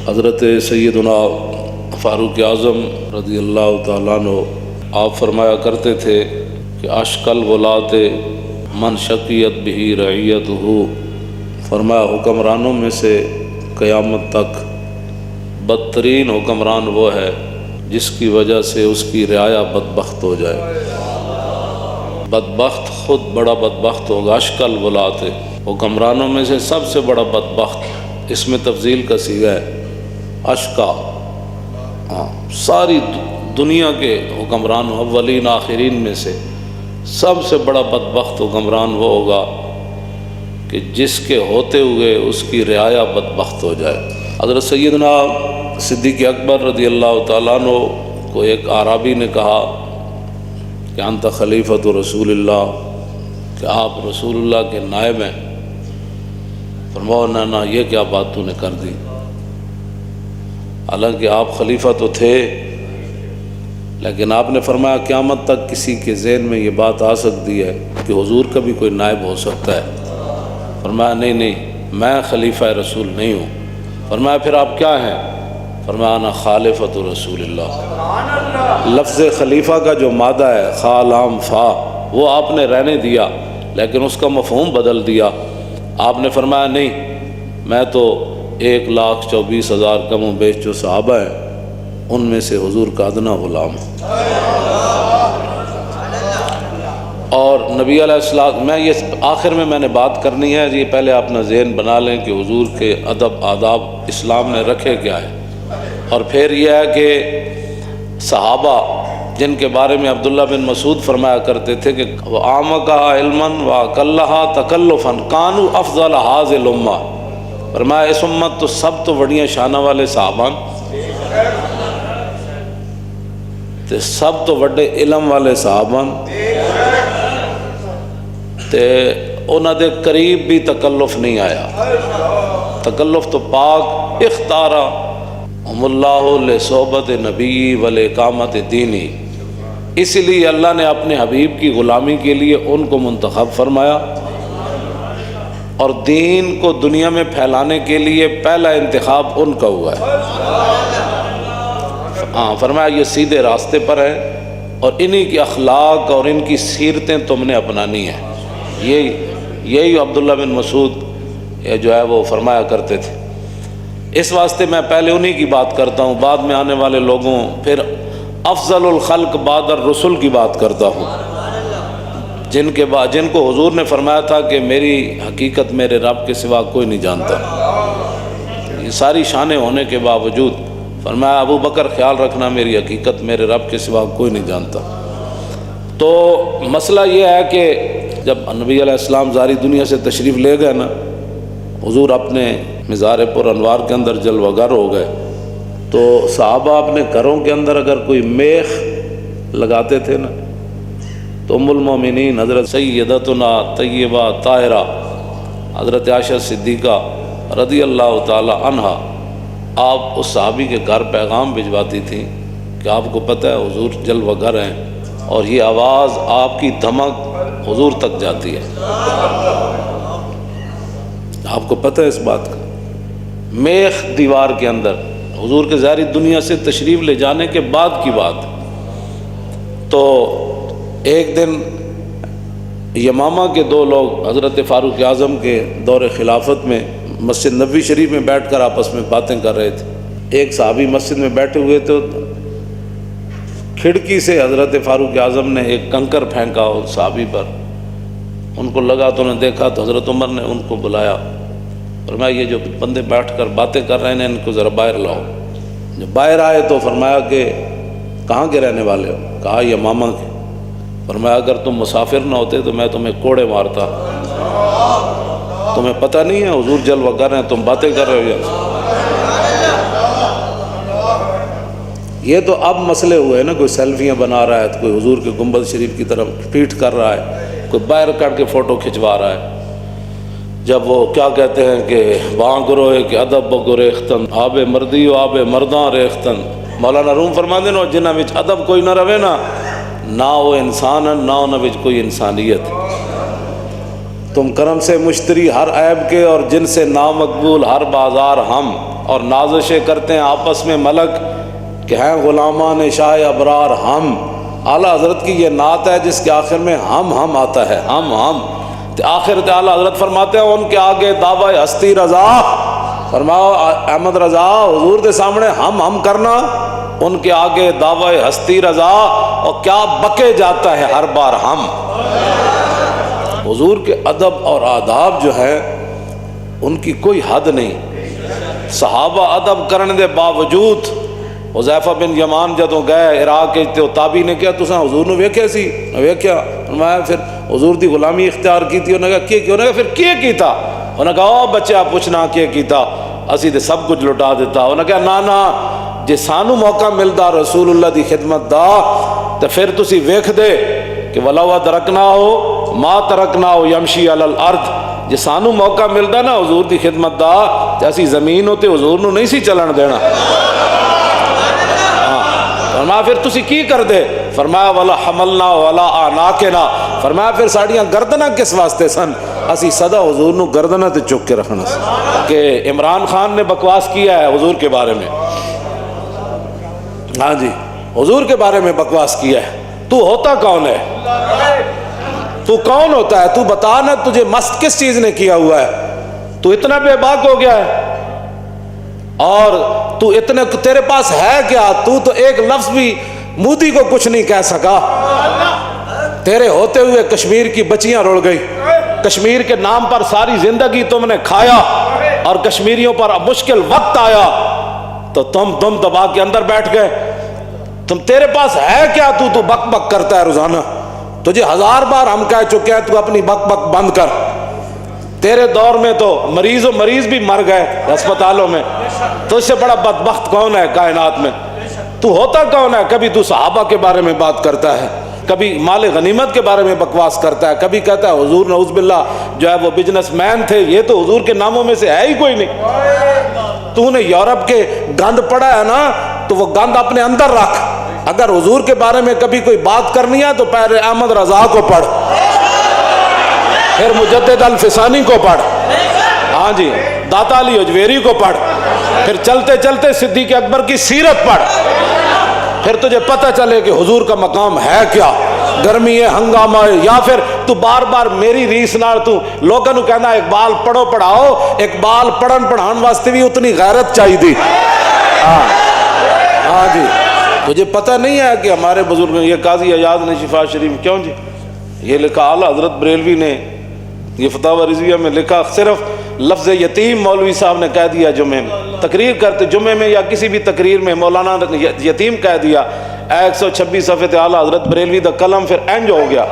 حضرت سیدنا فاروق اعظم رضی اللہ تعالیٰ عنہ آپ فرمایا کرتے تھے کہ اشکل ولات من شقیت بہی رعیت ہو، فرمایا حکمرانوں میں سے قیامت تک بدترین حکمران وہ ہے جس کی وجہ سے اس کی رعایا بدبخت ہو جائے۔ بدبخت خود بڑا بدبخت ہوگا۔ اشکل ولات حکمرانوں میں سے سب سے بڑا بدبخت، اس میں تفضیل کا صیغہ ہے اشکا۔ ساری دنیا کے حکمران اولین آخرین میں سے سب سے بڑا بدبخت حکمران وہ ہوگا کہ جس کے ہوتے ہوئے اس کی رعایا بدبخت ہو جائے۔ حضرت سیدنا صدیق اکبر رضی اللہ تعالیٰ عنہ کو ایک اعرابی نے کہا کہ انت خلیفۃ رسول اللہ، کہ آپ رسول اللہ کے نائب ہیں۔ فرمایا نہ یہ کیا بات تو نے کر دی، حالانکہ آپ خلیفہ تو تھے، لیکن آپ نے فرمایا قیامت تک کسی کے ذہن میں یہ بات آ سکتی ہے کہ حضور کا بھی کوئی نائب ہو سکتا ہے۔ فرمایا نہیں میں خلیفہ رسول نہیں ہوں۔ فرمایا پھر آپ کیا ہیں؟ فرمایا انا خالفۃ رسول اللہ۔ لفظ خلیفہ کا جو مادہ ہے خا لام فا، وہ آپ نے رہنے دیا لیکن اس کا مفہوم بدل دیا۔ آپ نے فرمایا نہیں، میں تو 1,24,000 کم و بیش جو صحابہ ہیں ان میں سے حضور کا ادنا غلام ہوں۔ اور نبی علیہ السلام، میں یہ آخر میں نے بات کرنی ہے، یہ پہلے اپنا ذہن بنا لیں کہ حضور کے ادب آداب اسلام نے رکھے کیا ہے، اور پھر یہ ہے کہ صحابہ جن کے بارے میں عبداللہ بن مسعود فرمایا کرتے تھے کہ وَعَامَكَهَا عِلْمًا وَأَقَلَّهَا تَكَلُّفًا كَانُوا أَفْضَلَ هَذِهِ الْأُمَّةِ۔ فرمایا اس امت تو سب تو بڑیاں شانہ والے صحابان تے سب تو بڑے علم والے صحابان تے انہاں دے قریب بھی تکلف نہیں آیا۔ تکلف تو پاک اختارا ہم اللہ لصحبت نبی ولاقامت دینی، اس لیے اللہ نے اپنے حبیب کی غلامی کے لیے ان کو منتخب فرمایا، اور دین کو دنیا میں پھیلانے کے لیے پہلا انتخاب ان کا ہوا ہے۔ فرمایا یہ سیدھے راستے پر ہے اور انہی کی اخلاق اور ان کی سیرتیں تم نے اپنانی ہیں۔ یہی عبداللہ بن مسعود جو ہے وہ فرمایا کرتے تھے۔ اس واسطے میں پہلے انہی کی بات کرتا ہوں، بعد میں آنے والے لوگوں، پھر افضل الخلق بعد الرسل کی بات کرتا ہوں، جن کو حضور نے فرمایا تھا کہ میری حقیقت میرے رب کے سوا کوئی نہیں جانتا۔ یہ ساری شانیں ہونے کے باوجود فرمایا ابو بکر خیال رکھنا میری حقیقت میرے رب کے سوا کوئی نہیں جانتا۔ تو مسئلہ یہ ہے کہ جب نبی علیہ السلام ظاہری دنیا سے تشریف لے گئے نا، حضور اپنے مزار پر انوار کے اندر جلوہ گر ہو گئے، تو صحابہ اپنے گھروں کے اندر اگر کوئی میخ لگاتے تھے نا، تو ام المومنین حضرت سیدتنا طیبہ طاہرہ حضرت عائشہ صدیقہ رضی اللہ تعالی عنہا، آپ اس صحابی کے گھر پیغام بھجواتی تھیں کہ آپ کو پتہ ہے حضور جلوہ گر ہیں، اور یہ آواز آپ کی دھمک حضور تک جاتی ہے۔ آپ کو پتہ ہے اس بات کا؟ میخ دیوار کے اندر حضور کے ظاہری دنیا سے تشریف لے جانے کے بعد کی بات۔ تو ایک دن یمامہ کے دو لوگ حضرت فاروق اعظم کے دور خلافت میں مسجد نبوی شریف میں بیٹھ کر آپس میں باتیں کر رہے تھے۔ ایک صحابی مسجد میں بیٹھے ہوئے تو کھڑکی سے حضرت فاروق اعظم نے ایک کنکر پھینکا اس صحابی پر، ان کو لگا تو انہوں نے دیکھا تو حضرت عمر نے ان کو بلایا، فرمایا یہ جو بندے بیٹھ کر باتیں کر رہے ہیں ان کو ذرا باہر لاؤ۔ جب باہر آئے تو فرمایا کہ کہاں کے رہنے والے ہو؟ کہا یمامہ کے۔ فرمایا اگر تم مسافر نہ ہوتے تو میں تمہیں کوڑے مارتا، تمہیں پتہ نہیں ہے حضور جلوہ گر ہیں، تم باتیں کر رہے ہو۔ یہ تو اب مسئلے ہوئے نا، کوئی سیلفیاں بنا رہا ہے تو کوئی حضور کے گنبد شریف کی طرف پیٹ کر رہا ہے، کوئی باہر کٹ کے فوٹو کھنچوا رہا ہے۔ جب وہ کیا کہتے ہیں کہ وہاں گروہ کہ ادب بگو ریختن آب مردی و آب مرداں ریختن، مولانا روم فرماندے نو جنہاں وچ ادب کوئی نہ رہے نہ وہ انسان ہے نہ انہاں وچ کوئی انسانیت۔ تم کرم سے مشتری ہر عیب کے اور جن سے نامقبول ہر بازار ہم۔ اور نازشیں کرتے ہیں آپس میں ملک کہ ہیں غلامان شاہ ابرار ہم. اعلیٰ حضرت کی یہ نعت ہے جس کے آخر میں ہم آتا ہے. ہم آخر اعلیٰ حضرت فرماتے ہیں ان کے آگے دعوی ہستی رضا. فرماؤ احمد رضا حضور کے سامنے ہم کرنا، ان کے آگے دعوی ہستی رضا. اور کیا بکے جاتا ہے ہر بار ہم. حضور کے ادب اور آداب جو ہے ان کی کوئی حد نہیں. صحابہ ادب کرنے دے باوجود حذیفہ بن یمان جدوں گئے عراق کے تو تابعی نے کیا تساں حضور نو ویکھیا سی؟ ویکھیا. فرمایا پھر حضور دی غلامی اختیار کیتی. انہوں نے کہا کیوں؟ انہوں نے کہا پھر کیے کیتا؟ انہوں نے کہا او بچہ پوچھنا کیے کیتا، اسی تے سب کچھ لٹا دیتا. انہوں نے کہا نا جے سانو موقع ملدا رسول اللہ دی خدمت دا تے پھر تسی ویکھ دے کہ ولو درکنا ہو ما ترکنا ہو یمشی علی الارض. جے سانو موقع ملدا نا حضور دی خدمت دا تے اسی زمین تے حضور نو نہیں سی چلن دینا. فرمایا پھر تسی کی کر دے؟ فرمایا ولا حملنا ولا آناکنا. فرمایا پھر ساڑیاں گردناں کس واسطے سن؟ اسی صدا حضور نو گردناں تے چک کے رکھنا سی. کہ عمران خان نے بکواس کیا ہے حضور کے بارے میں. ہاں جی حضور کے بارے میں بکواس کیا ہے. تو ہوتا کون ہے؟ تو کون ہوتا ہے؟ تو بتا نا تجھے مست کس چیز نے کیا ہوا ہے؟ تو اتنا بے باک ہو گیا ہے اور تو اتنے تیرے پاس ہے کیا؟ تو ایک لفظ بھی مودی کو کچھ نہیں کہہ سکا. تیرے ہوتے ہوئے کشمیر کی بچیاں رڑ گئی. کشمیر کے نام پر ساری زندگی تم نے کھایا اور کشمیریوں پر مشکل وقت آیا تو تم دبا کے اندر بیٹھ گئے. تیرے پاس ہے کیا؟ تو بک بک کرتا ہے روزانہ. تجھے 1000 بار ہم کہہ چکے ہیں تو اپنی بک بک بند کر. تیرے دور میں تو مریض بھی مر گئے ہسپتالوں میں. تو اس سے بڑا بدبخت کون ہے کائنات میں؟ تو ہوتا کون ہے؟ کبھی تو صحابہ کے بارے میں بات کرتا ہے، کبھی مال غنیمت کے بارے میں بکواس کرتا ہے، کبھی کہتا ہے حضور نعوذ باللہ جو ہے وہ بزنس مین تھے. یہ تو حضور کے ناموں میں سے ہے ہی کوئی نہیں. تو نے یورپ کے گند پڑھا ہے نا تو وہ گند اپنے اندر رکھ. اگر حضور کے بارے میں کبھی کوئی بات کرنی ہے تو پہلے احمد رضا کو پڑھ، پھر مجدد الفسانی کو پڑھ، ہاں جی داتا علی اجویری کو پڑھ، پھر چلتے چلتے صدیق اکبر کی سیرت پڑھ. پھر تجھے پتہ چلے کہ حضور کا مقام ہے کیا. گرمی ہے، ہنگامہ ہے، یا پھر تو بار بار میری ریس نال تو لوگوں کو کہنا اقبال پڑھو پڑھاؤ. اقبال پڑھن پڑھان واسطے بھی اتنی غیرت چاہیے دی. ہاں جی تجھے پتہ نہیں ہے کہ ہمارے بزرگ یہ قاضی ایاز نے شفا شریف کیوں جی یہ لکھا، اعلیٰ حضرت بریلوی نے یہ فتاوی رضویہ میں لکھا، صرف لفظ یتیم مولوی صاحب نے کہہ دیا جمعے میں، تقریر کرتے جمعے میں یا کسی بھی تقریر میں مولانا یتیم کہہ دیا. 126 صفحے تے اعلیٰ حضرت بریلوی دا قلم پھر انج ہو گیا.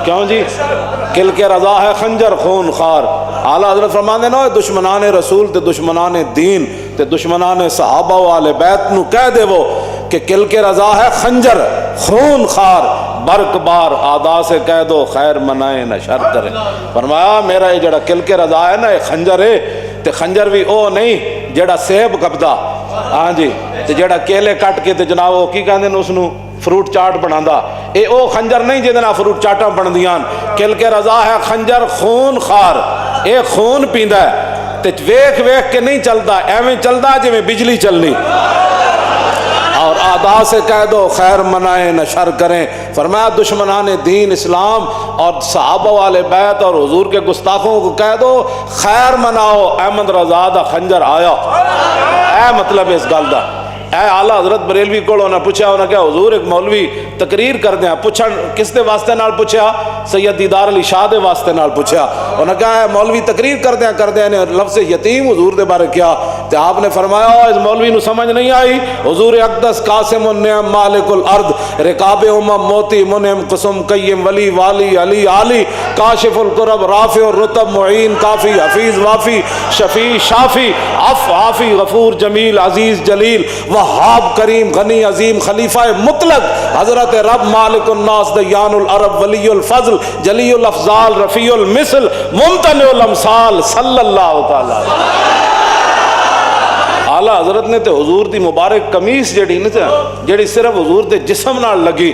کیوں جی؟ کل کے رضا ہے خنجر خون خار. اعلیٰ حضرت فرماندے نا دشمنان رسول تے دشمنان دین تے دشمنان صحابہ و آل بیت نو کہہ دے وہ کہ کل کے رضا ہے خنجر خون خار، برق بار آدا سے کہہ دو خیر منائے نہ شر کرے. فرمایا میرا یہ جڑا کل کے رضا ہے نا یہ خنجر ہے تے خنجر بھی او نہیں جڑا سیب کپدا، ہاں جی تے جڑا کیلے کٹ کے تے جناب وہ کی کہندے نے اس نو فروٹ چاٹ بناندا. اے او خنجر نہیں جے نال فروٹ چاٹاں بندیاں. کل کے رضا ہے خنجر خون خار، اے خون پیندا ہے تے ویکھ ویکھ کے نہیں چلدا، ایویں چلدا جویں بجلی چلنی. اور آدا سے کہہ دو خیر منائے نہ شر کریں. فرمایا دشمنان دین اسلام اور صحابہ والے بیت اور حضور کے گستاخوں کو کہہ دو خیر مناؤ، احمد رضا دا خنجر آیا. اے مطلب اس گل دا اے اعلیٰ حضرت بریلوی کو انہوں نے پوچھا، انہوں نے کہا حضور ایک مولوی تقریر کر دیا. پوچھا کس دے واسطے نال پوچھا؟ سید دیدار علی شاہ دے واسطے نال پوچھا. انہوں نے کہا مولوی تقریر کر دیا نے لفظ یتیم حضور دے بارے کیا. تو آپ نے فرمایا اس مولوی نو سمجھ نہیں آئی. حضور اقدس قاسم النعم مالک الارض رکاب امم موتی منعم قسم قیم ولی والی علی عالی کاشف القرب رافع الرتب معین کافی حفیظ وافی شفیع شافی عف عافی غفور جمیل عزیز جلیل وہاب کریم غنی عظیم خلیفہ مطلق حضرت رب مالک الناس دیان العرب ولی الفضل جلی الافضال رفیع المثل ممتنع الامثال صلی اللہ تعالی. اعلیٰ حضرت نے تے حضور دی مبارک قمیص جڑی نا جڑی صرف حضور دے جسم نال لگی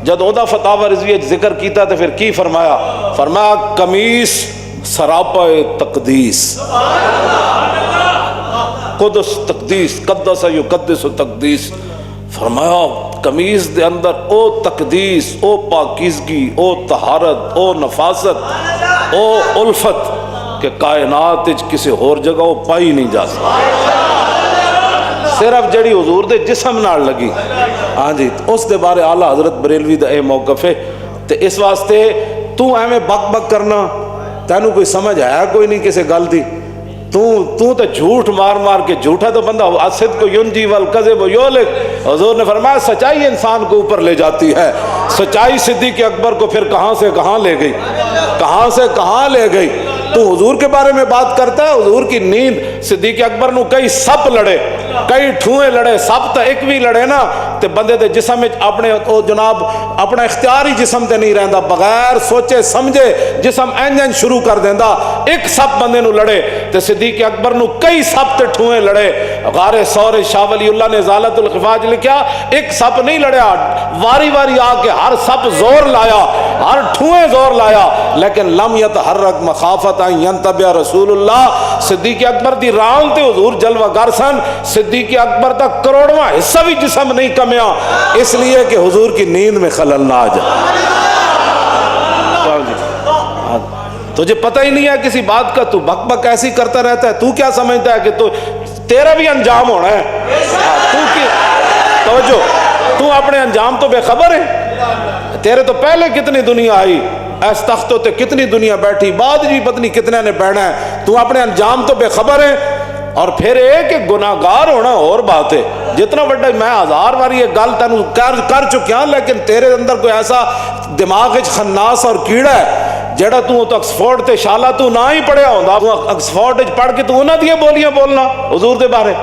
جد اودا فتاوی رضویہ ذکر کیتا تے پھر کی فرمایا؟ فرمایا قمیص سراپا تقدیس. قدس تقدیس، قدس یقدس تقدیس، فرمایا قمیض دے اندر او تقدیس، او پاکیزگی، او طہارت، او نفاست، او الفت کہ کائنات کسی اور جگہ وہ پائی نہیں جا سکتی، صرف جڑی حضور دے جسم نال لگی۔ ہاں جی، اس دے بارے اعلیٰ حضرت بریلوی دا اے موقف ہے۔ تے اس واسطے تو ایویں بک بک کرنا، تینوں کوئی سمجھ آیا کوئی نہیں کسی گل دی، تو جھوٹ مار مار کے، جھوٹا تو بندہ الصدق ینجی والکذب یہلک، حضور نے فرمایا سچائی انسان کو اوپر لے جاتی ہے۔ سچائی صدیق اکبر کو پھر کہاں سے کہاں لے گئی، کہاں سے کہاں لے گئی۔ تو حضور کے بارے میں بات کرتا ہے، حضور کی نیند صدیق اکبر نو کئی سپ لڑے، کئی ٹھوئے لڑے، سپ تو ایک بھی لڑے نا تے بندے دے جسم میں اپنے او جناب اپنا اختیاری جسم تے نہیں رہندا، بغیر سوچے سمجھے جسم انجن شروع کر دیندا۔ ایک سپ بندے نو لڑے تے صدیق اکبر نو کئی سپ تے ٹھوئے لڑے۔ غار ثور شاہ ولی اللہ نے ازالۃ الخفاج لکھیا، ایک سپ نہیں لڑیا، واری واری آ کے ہر سپ زور لایا، ہر ٹھوئے زور لایا، لیکن لم یتحرک مخافت ان ینتبہ رسول اللہ۔ صدیق اکبر دی ران تے حضور جلوہ گر سن، صدیق اکبر دا کروڑواں حصہ بھی جسم نہیں کمیا، اس لیے کہ حضور کی نیند میں خلل نہ آ جائے۔ تجھے پتہ ہی نہیں ہے کسی بات کا، تو بک بک ایسی کرتا رہتا ہے، تو کیا سمجھتا ہے کہ تو تیرا بھی انجام ہونا ہے؟ تو کی توجہ، تو اپنے انجام تو بے خبر ہے، تیرے تو پہلے کتنی دنیا آئی، اس تختوں تے کتنی دنیا بیٹھی، بعد جی پتنی کتنے نے بیٹھنا ہے، تو اپنے انجام تو بے خبر ہے۔ اور پھر ایک کہ گناہگار ہونا اور بات ہے، جتنا بڑا میں ہزار بار یہ گل تینوں کر چکیا، لیکن تیرے اندر کوئی ایسا دماغ خناس اور کیڑا ہے جڑا تو آکسفورڈ تے شالا تو نہ ہی پڑھیا ہوندا، آکسفورڈ پڑھ کے تو انہاں دیاں بولیاں بولنا حضور دے بارے،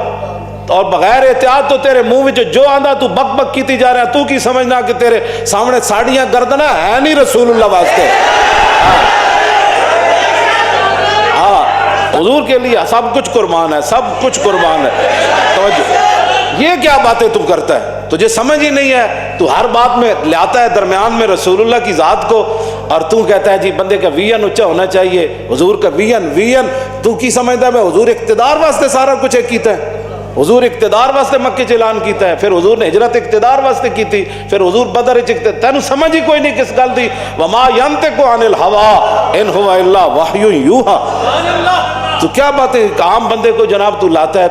اور بغیر احتیاط تو تیرے منہ وچ جو آندا تو بک بک کیتی جا رہا ہے۔ تو کی سمجھنا کہ تیرے سامنے ساڑیاں گردنا ہے نہیں رسول اللہ واسطے؟ حضور کے لیے سب کچھ قربان ہے، سب کچھ قربان ہے۔ توجہ، یہ کیا باتیں تو کرتا ہے، تجھے سمجھ ہی نہیں ہے، تو ہر بات میں لاتا ہے درمیان میں رسول اللہ کی ذات کو، اور تو کہتا ہے جی بندے کا وین اونچا ہونا چاہیے، حضور کا وین تو کی سمجھتا ہے؟ میں حضور اقتدار واسطے سارا کچھ کیتا ہے، حضور اقتدار واسطے مکے چ اعلان کیتا ہے، پھر حضور نے ہجرت اقتدار واسطے کی تھی، پھر حضور بدر تینوں سمجھ ہی کوئی نہیں کس گل دی۔ وما ینطق عن الہوی ان ہوا الا وحی یوحی۔ تو کیا باتیں عام بندے کو جناب تو لاتا ہے،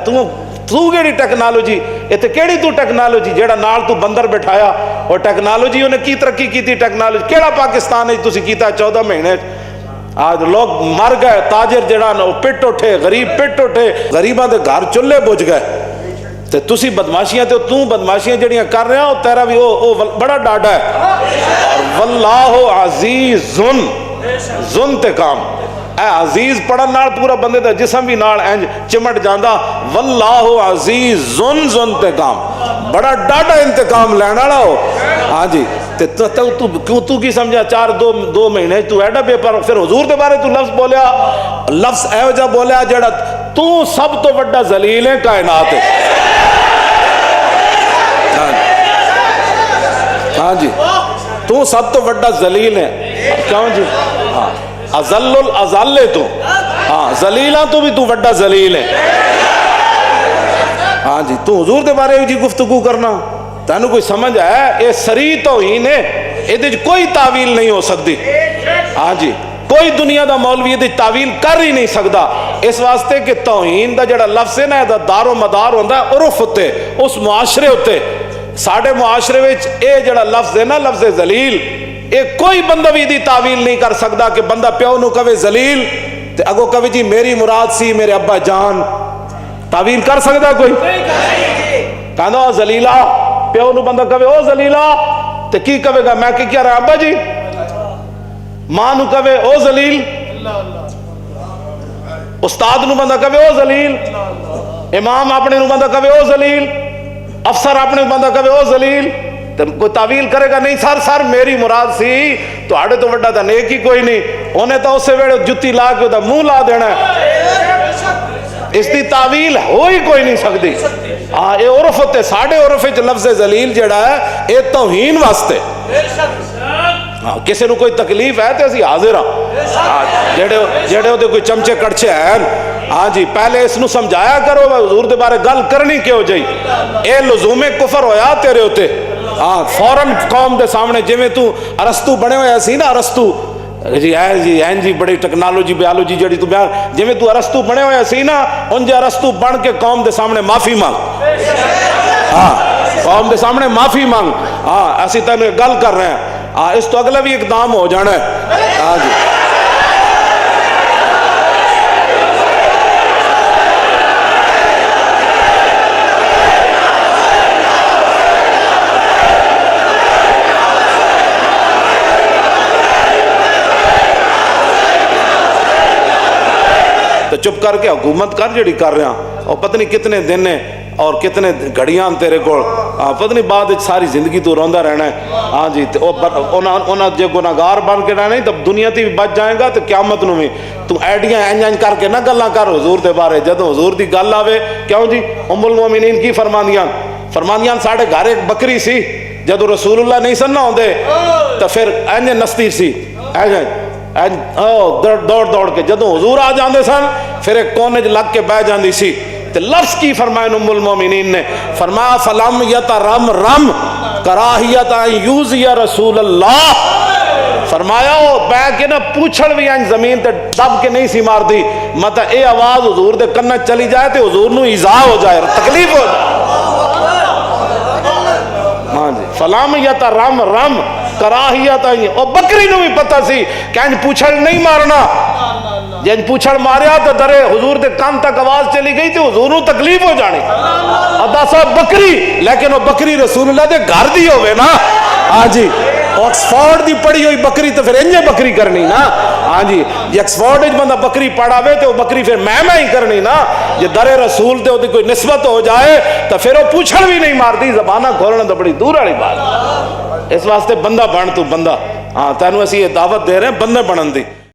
تو کیڑی ٹیکنالوجی اتنے، کیڑی تو ٹیکنالوجی جیڑا نال تو بندر بٹھایا، اور ٹیکنالوجی انہیں کی ترقی کی تھی، ٹیکنالوجی کیڑا پاکستان ہے تسی کیتا 14 مہینے؟ آج لوگ مر گئے، تاجر جڑا نا پٹ اٹھے، غریب پٹ اٹھے، غریباں دے گھر چولہے بجھ گئے، تے تسی بدماشیاں تے تو بدماشیاں جڑیاں کر رہے ہو، تیرا بھی او بڑا ڈاڈا ہے۔ واللہ عزیز ذو انتقام، اے عزیز پڑھن نال پورا بندے دا جسم بھی نال انج چمٹ جاندا۔ واللہ عزیز ذو انتقام، بڑا ڈاڈا انتقام لینا والا ہو۔ ہاں جی، تو کی سمجھا 2 مہینے تو ایڈا پیپر، پھر حضور دے بارے تو لفظ بولیا، لفظ ایو جا بولیا جڑا تو سب تو بڑا ذلیل ہے کائنات ہے۔ ہاں جی، تو سب تو بڑا ذلیل ہے، کیوں جی؟ ہاں، ازل الازل تو، ہاں ذلیلاں تو بھی تو بڑا ذلیل ہے۔ ہاں جی، تو حضور دے بارے جی گفتگو کرنا، تینوں کوئی سمجھ ہے؟ یہ سری توہین ہے، یہ کوئی تعویل نہیں ہو سکتی۔ ہاں جی، کوئی دنیا دا مولوی یہ تعویل کر ہی نہیں سکتا، اس واسطے کہ توہین دا جڑا لفظ ہے نا، دا دار و مدار ہوتا ہے عرف ہوتے، اس معاشرے ہوتے۔ ساڑھے معاشرے وچ اے جڑا لفظ ہے نا، لفظ ذلیل، اے کوئی بندہ بھی دی تعویل نہیں کر سکتا کہ بندہ پیو نو کہے ذلیل تے اگو کہے جی میری مراد سی میرے ابا جان۔ تعویل کر سکتا کوئی؟ کہنا ذلیلہ، پیو نو بندہ کہے او ذلیلہ تے کی کہے گا؟ میں کیا رہا ابا جی؟ ماں نو کہے او ذلیل، استاد نو بندہ کہے او ذلیل، امام اپنے نو بندہ کہے او ذلیل، افسر اپنے بندہ کہے او ذلیل، کوئی تعویل کرے گا نہیں سر میری مراد سی، تو آڑے تو وڈا دا نیک ہی کوئی نہیں، انہیں تو اسے ویڑے جتی لا کے دا منہ لا دینا ہے، اس دی تعویل ہو ہی کوئی نہیں سکتی۔ ہاں، یہ عرف ہوتے، ساڑھے عرف وچ لفظ ذلیل جڑا ہے یہ توہین واسطے۔ ہاں، کسی نو کوئی تکلیف ہے تو اسی حاضر ہاں، جڑے ہوتے کوئی چمچے کڑچے ہیں ہاں جی پہلے اس نو سمجھایا کرو حضور دے بارے گل کرنی کیوں جائی اے لزوم کفر ہویا تیرے ہوتے ہاں فوراً قوم دے سامنے جویں تو ارسطو بنے ہوئے سی نا ارسطو جی بڑی ٹیکنالوجی بیالوجی جڑی تو بیان جویں تو ارسطو بنے ہوئے سی نا انجے ارسطو بن کے قوم دے سامنے معافی مانگ ہاں قوم دے سامنے معافی مانگ ہاں اسی تینوں گل کر رہے ہیں ہاں اس تو اگلا بھی اقدام ہو جانا ہے ہاں جی تو چپ کر کے حکومت کر جڑی کر رہا اور پتہ نہیں کتنے دن نے اور کتنے گھڑیاں تیرے کو پتہ نہیں بعد ساری زندگی تو روندہ رہنا ہے ہاں جی انہاں جو گناہگار بن کے رہنا ہے تب دنیا تی بھی بچ جائے گا تو قیامت نو بھی تو ایڈیاں انج کر کے نہ گلاں کر حضور دے بارے جدوں حضور دی گل آوے کیوں جی ام المومنین کی فرماندیاں ساڈے گھر ایک بکری سی جدوں رسول اللہ نہیں سن نہ ہوندے تو پھر انج نستی سی دوڑ دوڑ کے جدوں حضور آ جاندے سن پھر ایک کونے لگ کے بہ جاندی سی تے لفظ کی فرمائے ام المومنین نے فرمایا فلم یترم رم کراہیت ان یوزی رسول اللہ فرمایا وہ بہ کے نہ پوچھڑ بھی ان زمین تے دب کے نہیں سی مار دی مت اے آواز حضور دے کن چلی جائے تے حضور نو ایذا ہو جائے تکلیف ہو جائے ہاں جی فلم یترم رم کراہیت او بکری نو بھی پتہ سی کہ انج پوچھڑ نہیں مارنا جن پوچھڑ ماریا تو درے حضور دے کان تک آواز چلی گئی تو حضور نو تکلیف ہو جانی ادا صاحب بکری لیکن وہ بکری رسول اللہ دے گھر دی ہوئے نا ہاں جی آکسفورڈ دی پڑی ہوئی بکری تو پھر انجے بکری کرنی نا ہاں جی یہ آکسفورڈ وچ بندہ بکری پڑھا ہوئے تو وہ بکری پھر میں ہی کرنی نا یہ درے رسول تے وہ کوئی نسبت ہو جائے تو پھر وہ پوچھڑ بھی نہیں مارتی زبانہ کھولنا تو بڑی دور والی بات اس واسطے بندہ بن تو بندہ ہاں تینوں اسی یہ دعوت دے رہے ہیں بندے بنن دی